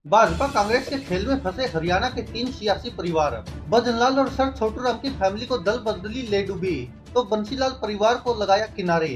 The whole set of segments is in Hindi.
भाजपा कांग्रेस के खेल में फंसे हरियाणा के 3 सियासी परिवार। भजनलाल और सर छोटू राम की फैमिली को दल बदली ले डूबी तो बंसीलाल परिवार को लगाया किनारे।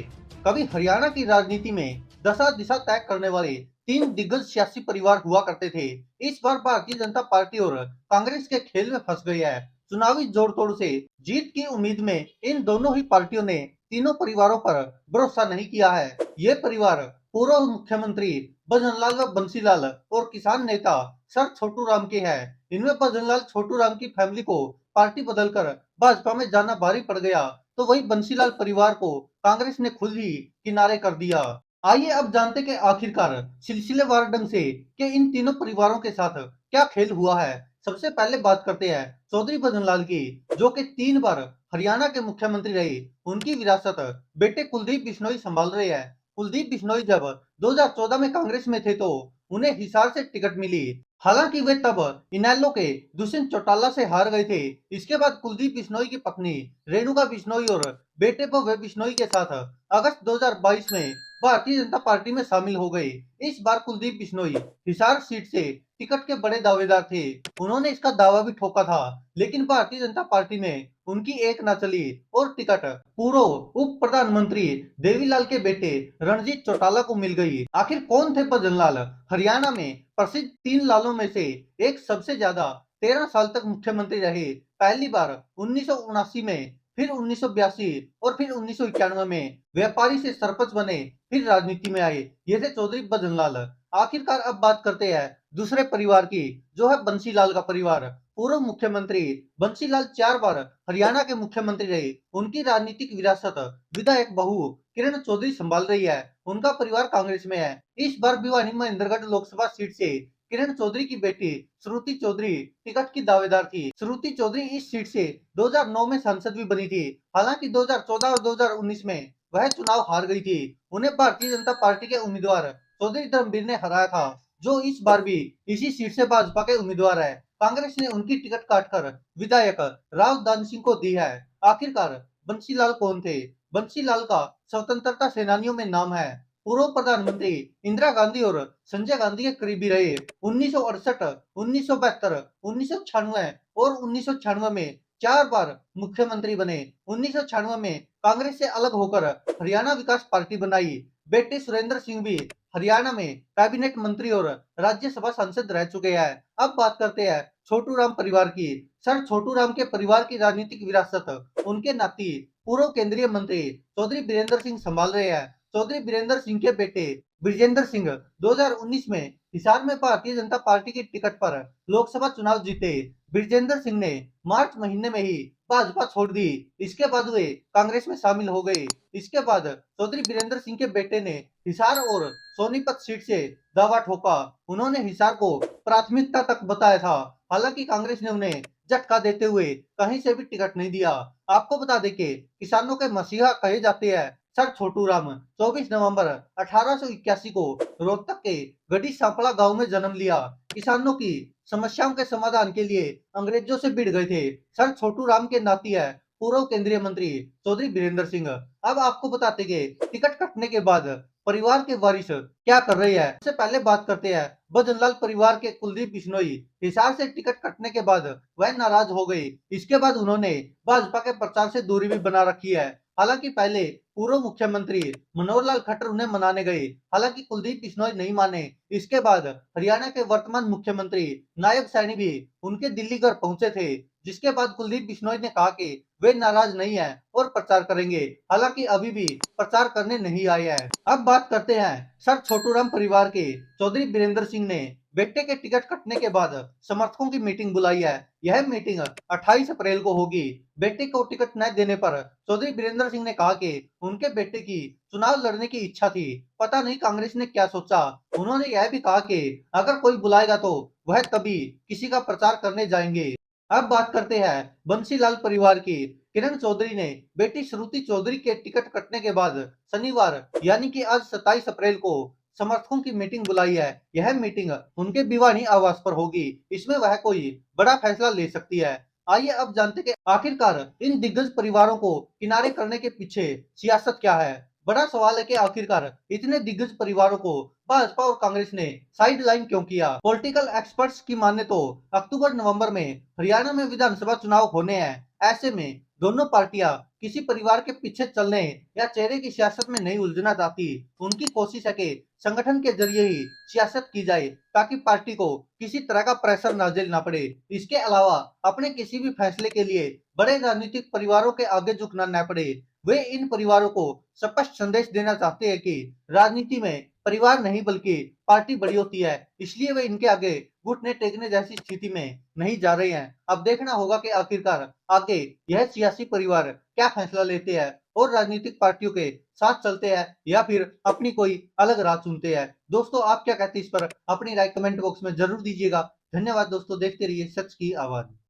कभी हरियाणा की राजनीति में दशा दिशा तय करने वाले 3 दिग्गज सियासी परिवार हुआ करते थे। इस बार भारतीय जनता पार्टी और कांग्रेस के खेल में फंस गई है। चुनावी जोड़ तोड़ से जीत की उम्मीद में इन दोनों ही पार्टियों ने तीनों परिवारों पर भरोसा नहीं किया है। ये परिवार पूर्व मुख्यमंत्री भजनलाल व बंसीलाल और किसान नेता सर छोटू राम के हैं। इनमें भजनलाल छोटू राम की फैमिली को पार्टी बदलकर भाजपा में जाना भारी पड़ गया, तो वही बंसीलाल परिवार को कांग्रेस ने खुद ही किनारे कर दिया। आइए अब जानते कि आखिरकार सिलसिलेवार ढंग से कि इन तीनों परिवारों के साथ क्या खेल हुआ है। सबसे पहले बात करते हैं चौधरी भजनलाल की, जो कि 3 बार हरियाणा के मुख्यमंत्री रहे। उनकी विरासत बेटे कुलदीप बिश्नोई संभाल रहे हैं। कुलदीप बिश्नोई जब 2014 में कांग्रेस में थे तो उन्हें हिसार से टिकट मिली। हालांकि वे तब इनेलो के दुष्यंत चौटाला से हार गए थे। इसके बाद कुलदीप बिश्नोई की पत्नी रेणुका बिश्नोई और बेटे भव्य बिश्नोई के साथ अगस्त 2022 में भारतीय जनता पार्टी में शामिल हो गए। इस बार कुलदीप बिश्नोई हिसार सीट से टिकट के बड़े दावेदार थे। उन्होंने इसका दावा भी ठोका था, लेकिन भारतीय जनता पार्टी में उनकी एक न चली और टिकट पूर्व उप प्रधानमंत्री देवीलाल के बेटे रणजीत चौटाला को मिल गई। आखिर कौन थे भजनलाल? हरियाणा में प्रसिद्ध 3 लालों में से एक, सबसे ज्यादा 13 साल तक मुख्यमंत्री रहे। पहली बार 1979 में, फिर 1982 और फिर 1991 में व्यापारी से सरपंच बने, फिर राजनीति में आए। ये थे चौधरी भजनलाल। आखिरकार अब बात करते हैं दूसरे परिवार की, जो है बंसीलाल का परिवार। पूर्व मुख्यमंत्री बंसीलाल 4 बार हरियाणा के मुख्यमंत्री रहे। उनकी राजनीतिक विरासत विधायक बहू किरण चौधरी संभाल रही है। उनका परिवार कांग्रेस में है। इस बार भिवानी महेंद्रगढ़ लोकसभा सीट से किरण चौधरी की बेटी श्रुति चौधरी टिकट की दावेदार थी। श्रुति चौधरी इस सीट से 2009 में सांसद भी बनी थी। हालांकि 2014 और 2019 में वह चुनाव हार गई थी। उन्हें भारतीय जनता पार्टी के उम्मीदवार चौधरी धर्मवीर ने हराया था, जो इस बार भी इसी सीट से भाजपा के उम्मीदवार है। कांग्रेस ने उनकी टिकट काटकर विधायक राव दान सिंह को दी है। आखिरकार बंसीलाल कौन थे? बंसीलाल का स्वतंत्रता सेनानियों में नाम है। पूर्व प्रधानमंत्री इंदिरा गांधी और संजय गांधी के करीबी रहे। 1968, 1972, 1996 और 1996 में 4 बार मुख्यमंत्री बने। 1996 में कांग्रेस से अलग होकर हरियाणा विकास पार्टी बनाई। बेटे सुरेंद्र सिंह भी हरियाणा में कैबिनेट मंत्री और राज्यसभा सांसद रह चुके हैं। अब बात करते हैं छोटू राम परिवार की। सर छोटू राम के परिवार की राजनीतिक विरासत उनके नाती पूर्व केंद्रीय मंत्री चौधरी बीरेंद्र सिंह संभाल रहे हैं। चौधरी बीरेंद्र सिंह के बेटे ब्रिजेंद्र सिंह 2019 में हिसार में भारतीय जनता पार्टी की टिकट पर लोकसभा चुनाव जीते। ब्रिजेंद्र सिंह ने मार्च महीने में ही भाजपा छोड़ दी। इसके बाद वे कांग्रेस में शामिल हो गए। इसके बाद चौधरी बीरेंद्र सिंह के बेटे ने हिसार और सोनीपत सीट से दावा ठोका। उन्होंने हिसार को प्राथमिकता तक बताया था। हालांकि कांग्रेस ने उन्हें झटका देते हुए कहीं से भी टिकट नहीं दिया। आपको बता दें कि किसानों के मसीहा कहे जाते हैं सर छोटू राम 24 नवंबर 1881 को रोहतक के गढ़ी सांपला गांव में जन्म लिया। किसानों की समस्याओं के समाधान के लिए अंग्रेजों से भिड़ गए थे। सर छोटू राम के नाती है पूर्व केंद्रीय मंत्री चौधरी बीरेंद्र सिंह। अब आपको बताते कि टिकट कटने के बाद परिवार के वारिस क्या कर रहे हैं। सबसे पहले बात करते हैं भजनलाल परिवार के कुलदीप बिश्नोई। हिसार से टिकट कटने के बाद वह नाराज हो गए। इसके बाद उन्होंने भाजपा के प्रचार से दूरी भी बना रखी है। हालांकि पहले पूर्व मुख्यमंत्री मनोहर लाल खट्टर उन्हें मनाने गए, हालांकि कुलदीप बिश्नोई नहीं माने। इसके बाद हरियाणा के वर्तमान मुख्यमंत्री नायब सैनी भी उनके दिल्ली घर पहुंचे थे, जिसके बाद कुलदीप बिश्नोई ने कहा कि वे नाराज नहीं है और प्रचार करेंगे। हालांकि अभी भी प्रचार करने नहीं आए हैं। अब बात करते हैं सर छोटू राम परिवार के। चौधरी बीरेंद्र सिंह ने बेटे के टिकट कटने के बाद समर्थकों की मीटिंग बुलाई है। यह मीटिंग 28 अप्रैल को होगी। बेटे को टिकट न देने पर चौधरी बीरेंद्र सिंह ने कहा कि उनके बेटे की चुनाव लड़ने की इच्छा थी। पता नहीं कांग्रेस ने क्या सोचा। उन्होंने यह भी कहा कि अगर कोई बुलाएगा तो वह तभी किसी का प्रचार करने जाएंगे। अब बात करते हैं बंसीलाल परिवार की। किरण चौधरी ने बेटी श्रुति चौधरी के टिकट कटने के बाद शनिवार यानी कि आज 27 अप्रैल को समर्थकों की मीटिंग बुलाई है। यह मीटिंग उनके भिवानी आवास पर होगी। इसमें वह कोई बड़ा फैसला ले सकती है। आइए अब जानते कि आखिरकार इन दिग्गज परिवारों को किनारे करने के पीछे सियासत क्या है। बड़ा सवाल है कि आखिरकार इतने दिग्गज परिवारों को भाजपा और कांग्रेस ने साइडलाइन क्यों किया। पॉलिटिकल एक्सपर्ट्स की माने तो अक्टूबर नवंबर में हरियाणा में विधानसभा चुनाव होने हैं। ऐसे में दोनों पार्टियां किसी परिवार के पीछे चलने या चेहरे की सियासत में नहीं उलझना चाहती। उनकी कोशिश है कि संगठन के जरिए ही सियासत की जाए ताकि पार्टी को किसी तरह का प्रेशर न झेलना पड़े। इसके अलावा अपने किसी भी फैसले के लिए बड़े राजनीतिक परिवारों के आगे झुकना न पड़े। वे इन परिवारों को स्पष्ट संदेश देना चाहते हैं कि राजनीति में परिवार नहीं बल्कि पार्टी बड़ी होती है, इसलिए वे इनके आगे घुटने टेकने जैसी स्थिति में नहीं जा रहे हैं। अब देखना होगा कि आखिरकार आगे यह सियासी परिवार क्या फैसला लेते हैं और राजनीतिक पार्टियों के साथ चलते हैं या फिर अपनी कोई अलग राह चुनते हैं। दोस्तों, आप क्या कहते हैं इस पर अपनी राय कमेंट बॉक्स में जरूर दीजिएगा। धन्यवाद दोस्तों, देखते रहिए सच की आवाज।